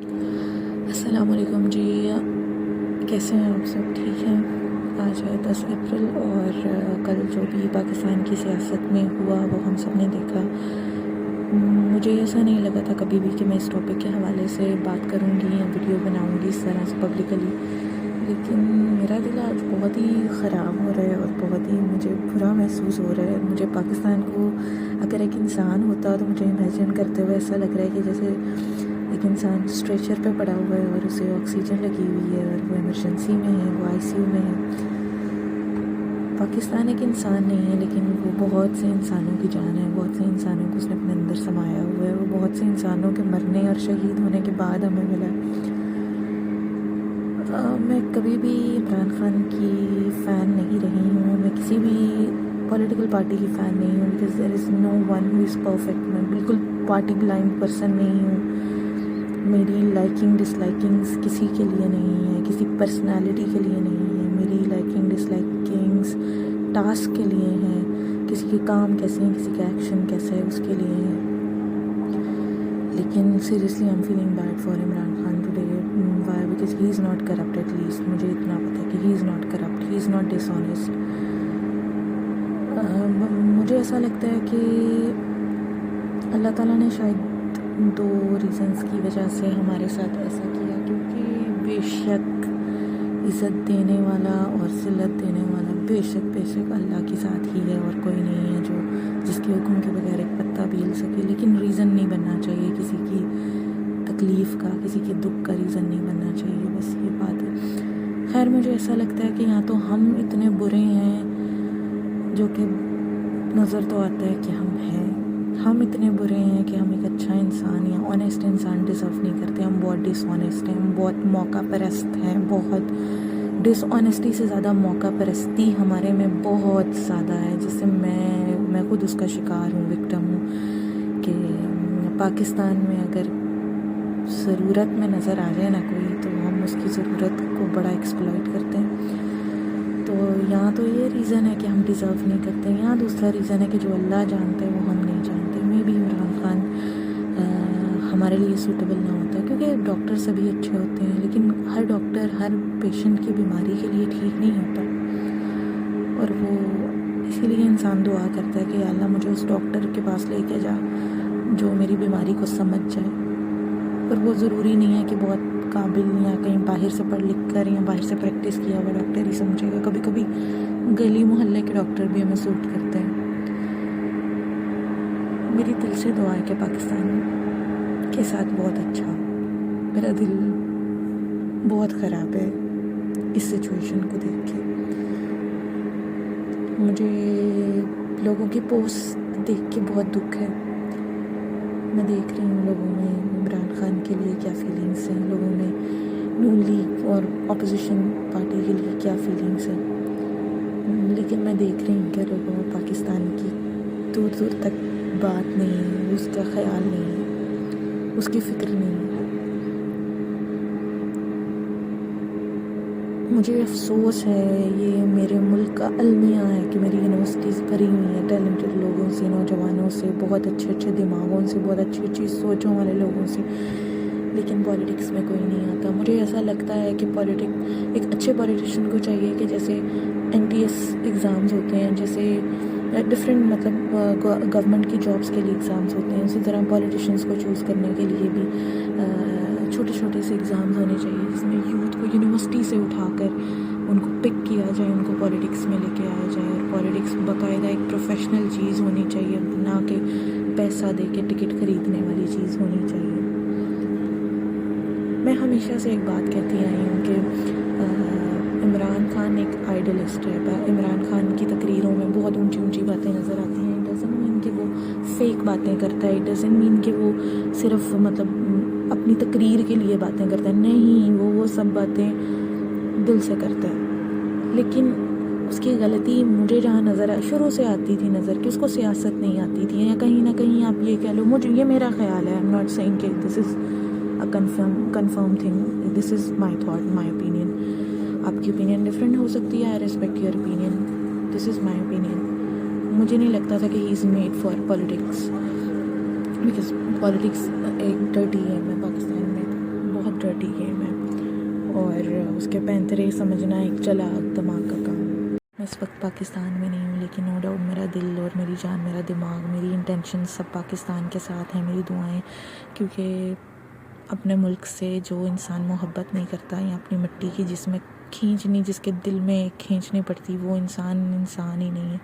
السلام علیکم جی، کیسے ہیں آپ سب؟ ٹھیک ہیں؟ آج ہے 10 اپریل اور کل جو بھی پاکستان کی سیاست میں ہوا وہ ہم سب نے دیکھا۔ مجھے ایسا نہیں لگا تھا کبھی بھی کہ میں اس ٹاپک کے حوالے سے بات کروں گی یا ویڈیو بناؤں گی اس طرح سے پبلکلی، لیکن میرا دل آج بہت ہی خراب ہو رہا ہے اور بہت ہی مجھے برا محسوس ہو رہا ہے۔ مجھے پاکستان کو اگر ایک انسان ہوتا تو مجھے امیجن کرتے ہوئے ایسا لگ رہا ہے کہ جیسے ایک انسان اسٹریچر پہ پڑا ہوا ہے اور اسے آکسیجن لگی ہوئی ہے اور وہ ایمرجنسی میں ہے، وہ ICU میں ہے۔ پاکستان ایک انسان نہیں ہے، لیکن وہ بہت سے انسانوں کی جان ہے، بہت سے انسانوں کو اس نے اپنے اندر سمایا ہوا ہے، وہ بہت سے انسانوں کے مرنے اور شہید ہونے کے بعد ہمیں ملا ہے۔ میں کبھی بھی عمران خان کی فین نہیں رہی ہوں، میں کسی بھی پولیٹیکل پارٹی کی فین نہیں ہوں، because there is no one who is perfect. میں بالکل پارٹی بلائنڈ پرسن نہیں ہوں۔ میری لائکنگ ڈس لائکنگس کسی کے لیے نہیں ہے، کسی پرسنالٹی کے لیے نہیں ہے۔ میری لائکنگ ڈس لائکنگس ٹاسک کے لیے ہیں، کسی کے کام کیسے ہیں، کسی کا ایکشن کیسا ہے اس کے لیے ہے۔ لیکن seriously I am feeling bad for Imran Khan today, why because he is not corrupt. At least مجھے اتنا پتہ ہے کہ he is not corrupt, he is not dishonest. مجھے ایسا لگتا ہے کہ اللہ تعالیٰ نے شاید 2 ریزنز کی وجہ سے ہمارے ساتھ ایسا کیا، کیونکہ بے شک عزت دینے والا اور ذلت دینے والا بے شک اللہ کے ساتھ ہی ہے، اور کوئی نہیں ہے جو جس کے حکم کے بغیر ایک پتا بھی ہل سکے۔ لیکن ریزن نہیں بننا چاہیے کسی کی تکلیف کا، کسی کے دکھ کا ریزن نہیں بننا چاہیے، بس یہ بات ہے۔ خیر مجھے ایسا لگتا ہے کہ یہاں تو ہم اتنے برے ہیں جو کہ نظر تو آتا ہے کہ ہم ہیں، ہم اتنے برے ہیں کہ ہم ایک اچھا انسان یا آنیسٹ انسان ڈیزرو نہیں کرتے۔ ہم بہت ڈس آنیسٹ ہیں، ہم بہت موقع پرست ہیں، بہت ڈس آنیسٹی سے زیادہ موقع پرستی ہمارے میں بہت زیادہ ہے، جس سے میں خود اس کا شکار ہوں، وکٹم ہوں، کہ پاکستان میں اگر ضرورت میں نظر آ جائے نا کوئی تو ہم اس کی ضرورت کو بڑا ایکسپلائٹ کرتے ہیں۔ تو یہاں تو یہ ریزن ہے کہ ہم ڈیزرو نہیں کرتے، یہاں دوسرا ریزن ہے کہ جو اللہ جانتا ہے وہ ہم نہیں جانتے۔ میں بھی عمران خان ہمارے لیے سوٹیبل نہ ہوتا، کیونکہ ڈاکٹر سبھی اچھے ہوتے ہیں، لیکن ہر ڈاکٹر ہر پیشنٹ کی بیماری کے لیے ٹھیک نہیں ہوتا، اور وہ اسی لیے انسان دعا کرتا ہے کہ یا اللہ مجھے اس ڈاکٹر کے پاس لے کے جا جو میری بیماری کو سمجھ جائے۔ اور وہ ضروری نہیں ہے کہ بہت قابل یا کہیں باہر سے پڑھ لکھ کر یا باہر سے پریکٹس کیا ہوا ڈاکٹر ہی سمجھے گا، کبھی کبھی گلی محلے کے ڈاکٹر بھی ہمیں سوٹ کرتے ہیں۔ میری دل سے دعا ہے کہ پاکستان کے ساتھ بہت اچھا ہو۔ میرا دل بہت خراب ہے اس سچویشن کو دیکھ کے۔ مجھے لوگوں کی پوسٹ دیکھ کے بہت دکھ ہے۔ میں دیکھ رہی ہوں لوگوں میں عمران خان کے لیے کیا فیلنگس ہیں، لوگوں میں نون لیگ اور اپوزیشن پارٹی کے لیے کیا فیلنگس ہیں، لیکن میں دیکھ رہی ہوں کہ لوگوں میں پاکستان کی دور دور تک بات نہیں ہے، اس کا خیال نہیں ہے، اس کی فکر نہیں ہے۔ مجھے افسوس ہے، یہ میرے ملک کا المیہ ہے کہ میری یونیورسٹیز بھری ہوئی ہیں ٹیلنٹڈ لوگوں سے، نوجوانوں سے، بہت اچھے دماغوں سے، بہت اچھی سوچوں والے لوگوں سے، لیکن پولیٹکس میں کوئی نہیں آتا۔ مجھے ایسا لگتا ہے کہ ایک اچھے پولیٹیشین کو چاہیے کہ جیسے NTS ایگزامز ہوتے ہیں، جیسے ڈفرینٹ مطلب گورنمنٹ کی جابس کے لیے ایگزامز ہوتے ہیں، اسی طرح پولیٹیشینس کو چوز کرنے کے لیے بھی چھوٹے سے ایگزامز ہونے چاہیے، جس میں یوتھ کو یونیورسٹی سے اٹھا کر ان کو پک کیا جائے، ان کو پولیٹکس میں لے کے آیا جائے، اور پولیٹکس باقاعدہ ایک پروفیشنل چیز ہونی چاہیے، نہ کہ پیسہ دے کے ٹکٹ خریدنے والی چیز ہونی چاہیے۔ میں ہمیشہ سے ایک بات کہتی آئی ہوں کہ عمران خان ایک آئیڈلسٹ ہے۔ عمران خان کی تقریروں میں بہت اونچی باتیں نظر آتی ہیں، اٹ ڈزنٹ مین کہ وہ فیک باتیں کرتا ہے، اٹ ڈزنٹ مین کہ وہ صرف مطلب اپنی تقریر کے لیے باتیں کرتا ہے، نہیں، وہ سب باتیں دل سے کرتا ہے۔ لیکن اس کی غلطی مجھے جہاں شروع سے آتی تھی نظر کہ اس کو سیاست نہیں آتی تھی، یا کہیں نہ کہیں آپ یہ کہہ لو، یہ میرا خیال ہے، آئی ایم ناٹ سیئنگ کہ this is a confirm thing, this is my thought, my opinion. آپ کی اوپینین ڈفرینٹ ہو سکتی ہے، I respect your opinion, this is my opinion. مجھے نہیں لگتا تھا کہ he is made for politics, because politics ایک ڈرٹی ہے، میں پاکستان میں ڈرٹی گیم ہے اور اس کے پینترے سمجھنا ایک چلاک دماغ کا کام. میں اس وقت پاکستان میں نہیں ہوں، لیکن نو ڈاؤٹ میرا دل اور میری جان، میرا دماغ، میری انٹینشن سب پاکستان کے ساتھ ہیں. میری دعائیں، کیونکہ اپنے ملک سے جو انسان محبت نہیں کرتا یا اپنی مٹی کی جس میں کھینچنی، جس کے دل میں کھینچنی پڑتی، وہ انسان ہی نہیں ہے.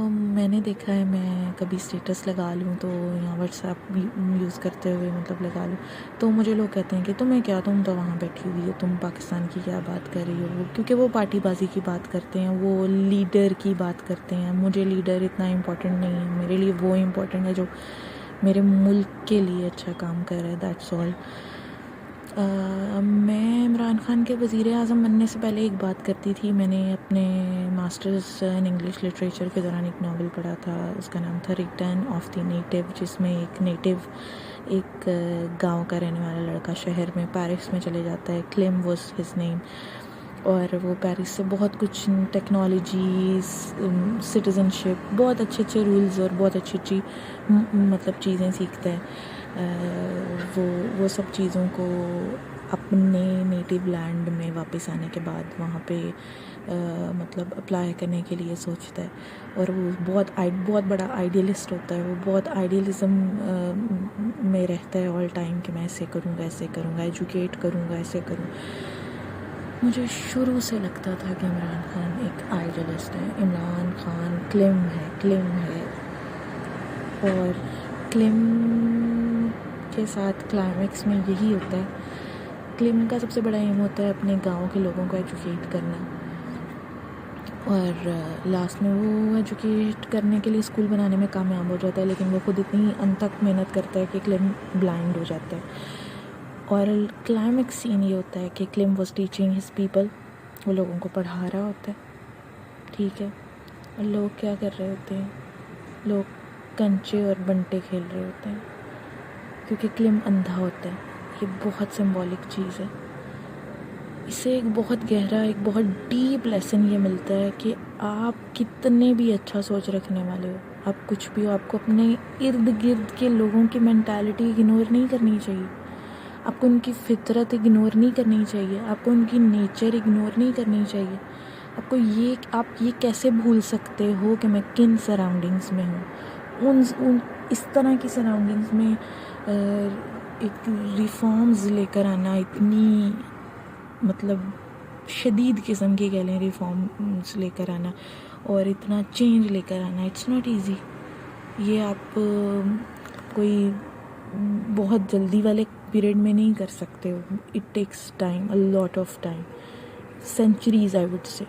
میں نے دیکھا ہے، میں کبھی اسٹیٹس لگا لوں تو یا واٹس ایپ یوز کرتے ہوئے مطلب لگا لوں تو مجھے لوگ کہتے ہیں کہ تمہیں کیا، تم تو وہاں بیٹھی ہوئی ہو، تم پاکستان کی کیا بات کر رہی ہو. کیونکہ وہ پارٹی بازی کی بات کرتے ہیں، وہ لیڈر کی بات کرتے ہیں. مجھے لیڈر اتنا امپورٹنٹ نہیں ہے، میرے لیے وہ امپورٹنٹ ہے جو میرے ملک کے لیے اچھا کام کر رہا ہے. That's all. میں عمران خان کے وزیر اعظم بننے سے پہلے ایک بات کرتی تھی. میں نے اپنے ماسٹرز ان انگلش لٹریچر کے دوران ایک ناول پڑھا تھا، اس کا نام تھا ریٹرن آف دی نیٹو، جس میں ایک گاؤں کا رہنے والا لڑکا شہر میں پیرس میں چلے جاتا ہے. کلیم واز ہز نیم، اور وہ پیرس سے بہت کچھ ٹیکنالوجی، سٹیزن شپ، بہت اچھے رولز اور بہت اچھی مطلب چیزیں سیکھتا ہے. وہ سب چیزوں کو اپنے نیٹو لینڈ میں واپس آنے کے بعد وہاں پہ مطلب اپلائی کرنے کے لیے سوچتا ہے. اور وہ بہت بڑا آئیڈیلسٹ ہوتا ہے. وہ بہت آئیڈیلزم میں رہتا ہے آل ٹائم کہ میں ایسے کروں گا، ایجوکیٹ کروں گا، ایسے کروں. مجھے شروع سے لگتا تھا کہ عمران خان ایک آئیڈیلسٹ ہے. عمران خان کلیم ہے اور کلیم کے ساتھ کلائمیکس میں یہی ہوتا ہے. کلیم کا سب سے بڑا ایم ہوتا ہے اپنے گاؤں کے لوگوں کو ایجوکیٹ کرنا، اور لاسٹ میں وہ ایجوکیٹ کرنے کے لیے اسکول بنانے میں کامیاب ہو جاتا ہے. لیکن وہ خود اتنی انتھک محنت کرتا ہے کہ کلیم بلائنڈ ہو جاتا ہے. اور کلائمیکس سین یہ ہوتا ہے کہ claim was teaching his people, وہ لوگوں کو پڑھا رہا ہوتا ہے، ٹھیک ہے. اور لوگ کیا کر رہے ہوتے ہیں؟ لوگ کنچے اور بنٹے کھیل رہے ہوتے ہیں، کیونکہ کلیم اندھا ہوتا ہے. یہ بہت سمبولک چیز ہے. اس سے ایک بہت گہرا، ایک بہت ڈیپ لیسن یہ ملتا ہے کہ آپ کتنے بھی اچھا سوچ رکھنے والے ہو، آپ کچھ بھی ہو، آپ کو اپنے ارد گرد کے لوگوں کی مینٹالٹی اگنور نہیں کرنی چاہیے. آپ کو ان کی فطرت اگنور نہیں کرنی چاہیے. آپ کو ان کی نیچر اگنور نہیں کرنی چاہیے. آپ یہ کیسے بھول سکتے ہو کہ میں کن سراؤنڈنگز میں ہوں. اس طرح کی سراؤنڈنگز میں ایک ریفارمز لے کر آنا، اتنی مطلب شدید قسم کی کہہ لیں ریفارمز لے کر آنا اور اتنا چینج لے کر آنا، اٹس ناٹ ایزی. یہ آپ کوئی بہت جلدی والے پیریڈ میں نہیں کر سکتے ہو. It takes time, a lot of time, centuries I would say.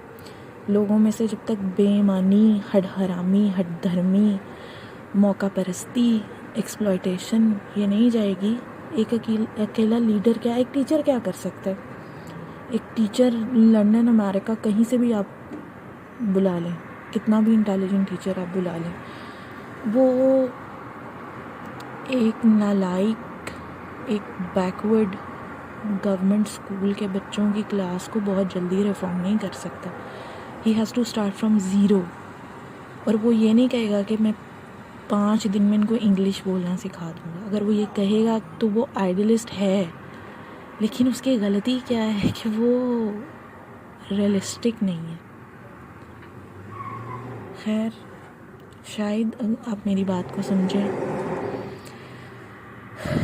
لوگوں میں سے جب تک بے ایمانی، ہڈ حرامی، ہڈ دھرمی، موقع پرستی، ایکسپلائٹیشن یہ نہیں جائے گی. ایک اکیلا لیڈر کیا، ایک ٹیچر کیا کر سکتا ہے؟ ایک ٹیچر لندن، امریکہ، کہیں سے بھی آپ بلا لیں، کتنا بھی انٹیلیجنٹ ٹیچر آپ بلا لیں، وہ ایک نالائق، ایک بیکورڈ گورنمنٹ اسکول کے بچوں کی کلاس کو بہت جلدی ریفارم نہیں کر سکتا. He has to start from zero. اور وہ یہ نہیں کہے گا کہ میں 5 دن میں ان کو انگلش بولنا سکھا دوں گا. اگر وہ یہ کہے گا تو وہ آئیڈیلسٹ ہے، لیکن اس کی غلطی کیا ہے کہ وہ ریئلسٹک نہیں ہے. خیر، شاید آپ میری بات کو سمجھیں.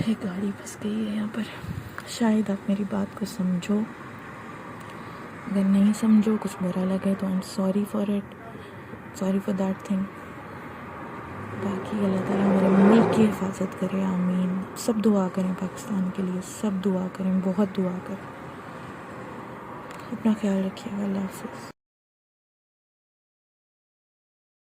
ایک گاڑی پھنس گئی ہے یہاں پر. شاید آپ میری بات کو سمجھو. اگر نہیں سمجھو، کچھ برا لگے تو I'm sorry for it, sorry for that thing. باقی اللہ تعالیٰ ہمارے ملک کی حفاظت کرے، آمین. سب دعا کریں پاکستان کے لیے، سب دعا کریں، بہت دعا کریں. اپنا خیال رکھیے گا. اللہ حافظ.